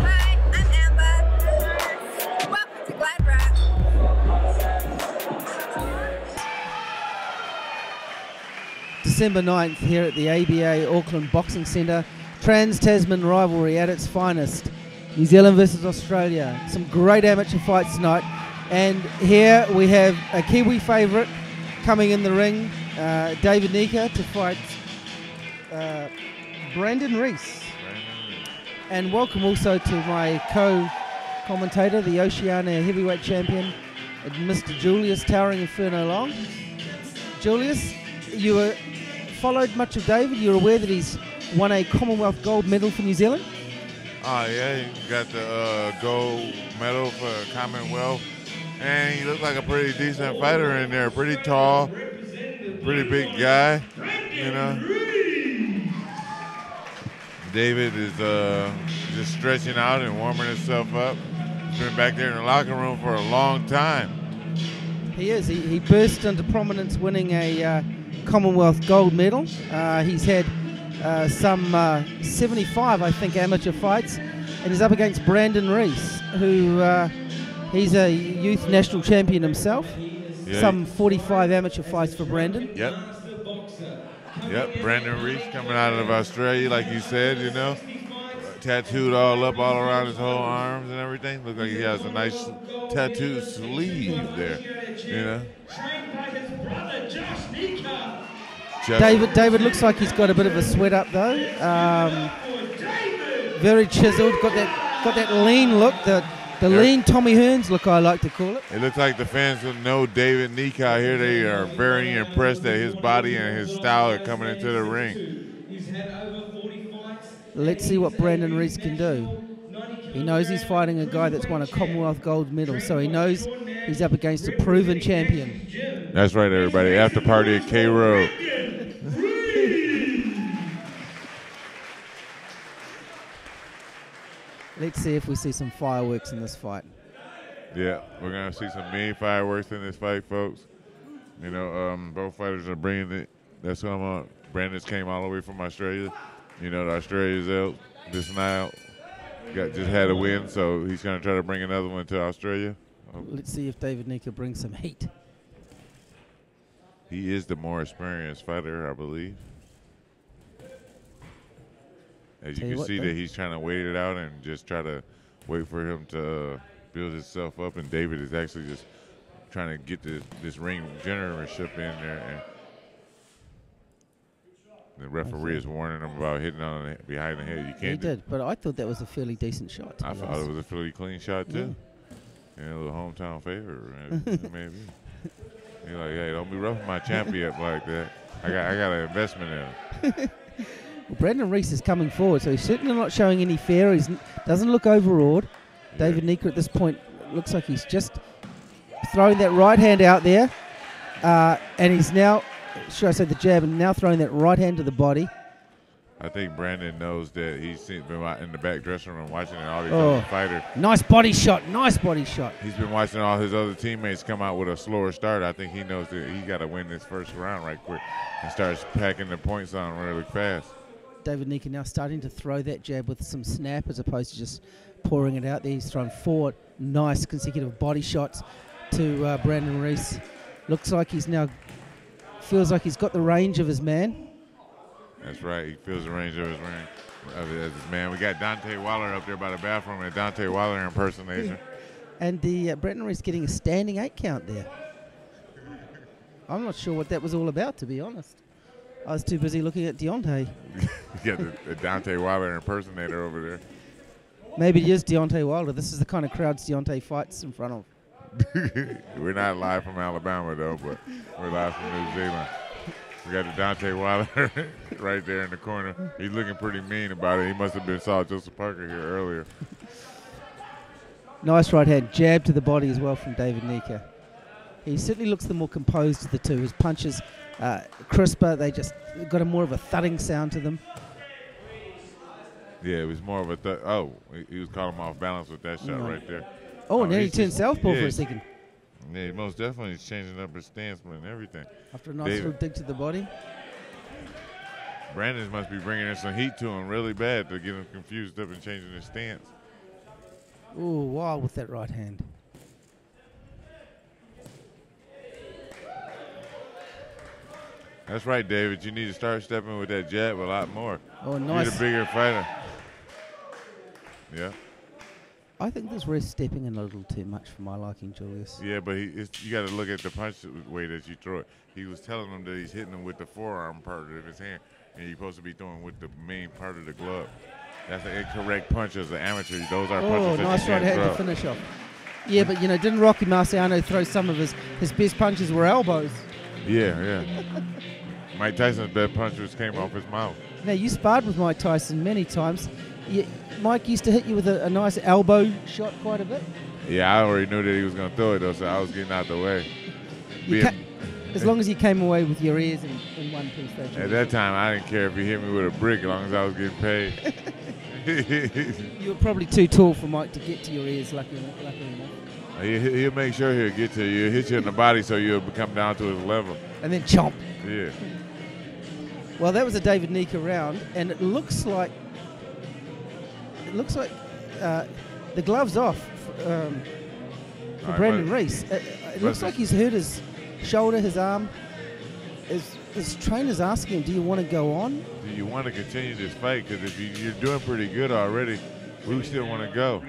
Hi, I'm Amber. Welcome to GladrapChannel. December 9th here at the ABA Auckland Boxing Centre. Trans-Tasman rivalry at its finest. New Zealand versus Australia. Some great amateur fights tonight. And here we have a Kiwi favourite coming in the ring, David Nyika, to fight Brandon Rees. And welcome also to my co-commentator, the Oceania heavyweight champion, Mr. Julius, Towering Inferno Long. Julius, you were followed much of David. You're aware that he's won a Commonwealth gold medal for New Zealand? Oh, yeah, he got the gold medal for Commonwealth. And he looked like a pretty decent fighter in there. Pretty tall, pretty big guy, you know. David is just stretching out and warming himself up. He's been back there in the locker room for a long time. He is. He burst into prominence winning a Commonwealth gold medal. He's had some 75, I think, amateur fights, and he's up against Brandon Rees, who he's a youth national champion himself. Yeah. Some 45 amateur fights for Brandon. Yep. Yep, Brandon Rees coming out of Australia, like you said, you know. Tattooed all up, all around his whole arms and everything. Look like he has a nice tattoo sleeve there, you know. David looks like he's got a bit of a sweat up though. Very chiseled, got that lean look, the lean Tommy Hearns look, I like to call it. It looks like the fans who know David Nyika here, they are very impressed at his body and his style of coming into the ring. Let's see what Brandon Rees can do. He knows he's fighting a guy that's won a Commonwealth gold medal, so he knows he's up against a proven champion. That's right, everybody. After party at K Road. Let's see if we see some fireworks in this fight. Yeah, we're going to see some mean fireworks in this fight, folks. You know, both fighters are bringing it. That's what I'm on. Brandon's came all the way from Australia. You know, the Australia's out this night. Just had a win, so he's going to try to bring another one to Australia. Let's see if David Nyika brings some heat. He is the more experienced fighter, I believe. As you can see that he's trying to wait it out and just try to wait for him to build himself up. And David is actually just trying to get this ring generalship in there. And the referee is warning him about hitting on behind the head. You can't. He did, but I thought that was a fairly decent shot. I thought it was a fairly clean shot too. Yeah, a little hometown favor, maybe. You're like, hey, don't be roughing my champion up like that. I got an investment in him. Well, Brandon Rees is coming forward, so he's certainly not showing any fear. He doesn't look overawed. Yeah. David Nyika at this point looks like he's just throwing that right hand out there, and he's now, should I say the jab, and now throwing that right hand to the body. I think Brandon knows that he's been in the back dressing room watching all these other fighters. Nice body shot, nice body shot. He's been watching all his other teammates come out with a slower start. I think he knows that he got to win this first round right quick and starts packing the points on really fast. David Nyika now starting to throw that jab with some snap as opposed to just pouring it out there. He's thrown 4 nice consecutive body shots to Brandon Rees. Looks like he's now, feels like he's got the range of his man. That's right. He feels the range of his man. We got Dante Waller up there by the bathroom, a Dante Waller impersonation. And the Brandon Rees getting a standing 8 count there. I'm not sure what that was all about, to be honest. I was too busy looking at Deontay. You got the Dante Wilder impersonator over there. Maybe it is Deontay Wilder. This is the kind of crowds Deontay fights in front of. We're not live from Alabama, though, but we're live from New Zealand. We got the Dante Wilder right there in the corner. He's looking pretty mean about it. He must have been saw Joseph Parker here earlier. Nice right hand. Jab to the body as well from David Nyika. He certainly looks the more composed of the two. His punches crisper. They just got a more of a thudding sound to them. Yeah, it was more of a he was caught him off balance with that shot right there. Oh, and then he turned southpaw for a second. Yeah, most definitely he's changing up his stance and everything. After a nice little dig to the body. Brandon must be bringing in some heat to him really bad to get him confused up and changing his stance. Ooh, wild with that right hand. That's right, David. You need to start stepping with that jab a lot more. Oh, nice. You're the bigger fighter. Yeah. I think this Rees stepping in a little too much for my liking, Julius. Yeah, but you got to look at the punch way that you throw it. He was telling him that he's hitting him with the forearm part of his hand, and you're supposed to be throwing with the main part of the glove. That's an incorrect punch as an amateur. Those are punches that nice you right can't hand throw. to finish off. Yeah, but, you know, didn't Rocky Marciano throw some of his best punches were elbows? Yeah. Mike Tyson's best punches came off his mouth. Now, you sparred with Mike Tyson many times. Mike used to hit you with a nice elbow shot quite a bit. Yeah, I already knew that he was going to throw it, though, so I was getting out the way. As long as you came away with your ears in one piece. At that time, I didn't care if he hit me with a brick as long as I was getting paid. You were probably too tall for Mike to get to your ears, luckily enough. He'll make sure he'll get to you. He'll hit you in the body so you'll come down to his level. And then chomp. Yeah. Well, that was a David Nyika round, and it looks like the glove's off for Brandon Rees. It looks like he's hurt his shoulder, his arm. His trainer's asking him, do you want to go on? Do you want to continue this fight? Because if you're doing pretty good already, we still want to go.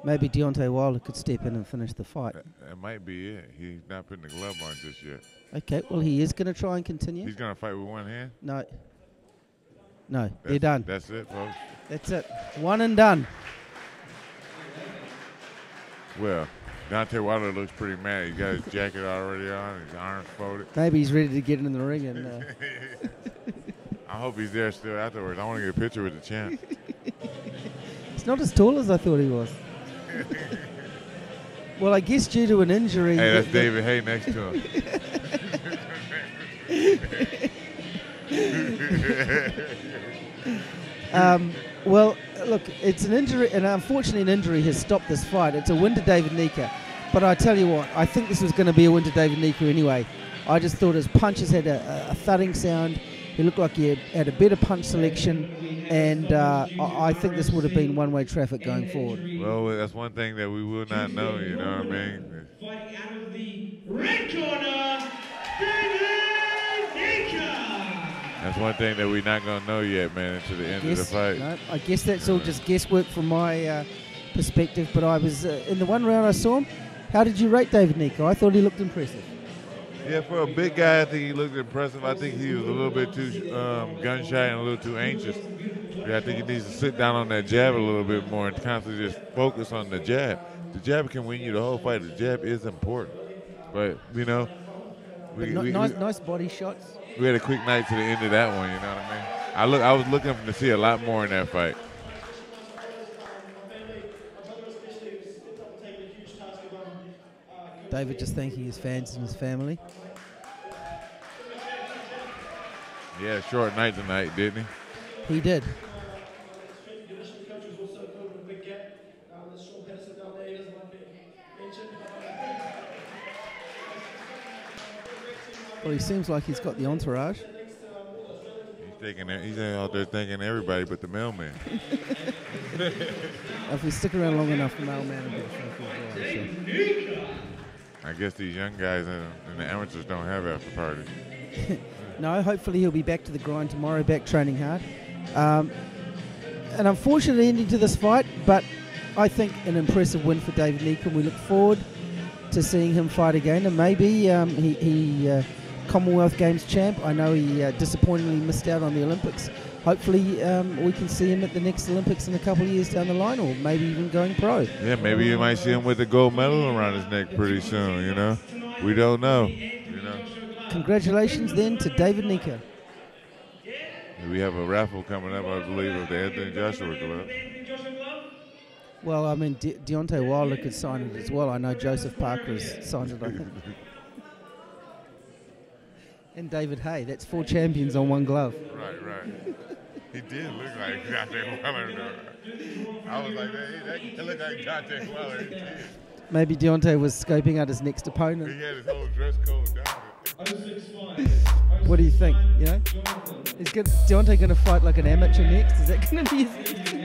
Maybe Deontay Wilder could step in and finish the fight. That might be it. He's not putting the glove on just yet. Okay, well, he is going to try and continue. He's going to fight with one hand? No, they're done. That's it, folks. That's it. One and done. Well, Deontay Wilder looks pretty mad. He's got his jacket already on, his arms folded. Maybe he's ready to get in the ring. And I hope he's there still afterwards. I want to get a picture with the champ. He's not as tall as I thought he was. Well, I guess due to an injury. Hey, that's David Hay next to him. Well, look, it's an injury, and unfortunately an injury has stopped this fight. It's a win to David Nyika. But I tell you what, I think this was going to be a win to David Nyika anyway. I just thought his punches had a thudding sound. He looked like he had a better punch selection, and I think this would have been one-way traffic going forward. Well, that's one thing that we will not know, you know what I mean? Fighting out of the red corner, David Nyika. That's one thing that we're not going to know yet, man, until the end of the fight. No, I guess that's all just guesswork from my perspective, but I was, in the one round I saw him, how did you rate David Nyika? I thought he looked impressive. Yeah, for a big guy, I think he looked impressive. I think he was a little bit too gun-shy and a little too anxious. Yeah, I think he needs to sit down on that jab a little bit more and constantly just focus on the jab. The jab can win you the whole fight. The jab is important. But, you know, nice body shots. We had a quick night to the end of that one, you know what I mean? I was looking to see a lot more in that fight. David just thanking his fans and his family. Yeah, short night tonight, didn't he? He did. Well, he seems like he's got the entourage. He's out there thanking everybody but the mailman. If we stick around long enough, the mailman will get a phone call. Sure. I guess these young guys and the amateurs don't have after parties. No, hopefully he'll be back to the grind tomorrow, back training hard. An unfortunate ending to this fight, but I think an impressive win for David Nyika. We look forward to seeing him fight again, and maybe he Commonwealth Games champ. I know he disappointingly missed out on the Olympics. Hopefully we can see him at the next Olympics in a couple of years down the line, or maybe even going pro. Yeah, maybe you might see him with a gold medal around his neck pretty soon, you know. We don't know, you know. Congratulations then to David Nyika. We have a raffle coming up, I believe, of the Anthony Joshua glove. Well, I mean, Deontay Wilder could sign it as well. I know Joseph Parker has signed it, I think. And David Hay. That's 4 champions on one glove. Right. He did look like Deontay Wilder, though. I was like, that looked like Deontay Wilder. Maybe Deontay was scoping out his next opponent. He had his whole dress code down. What do you think? You know, is Deontay going to fight like an amateur next? Is that going to be his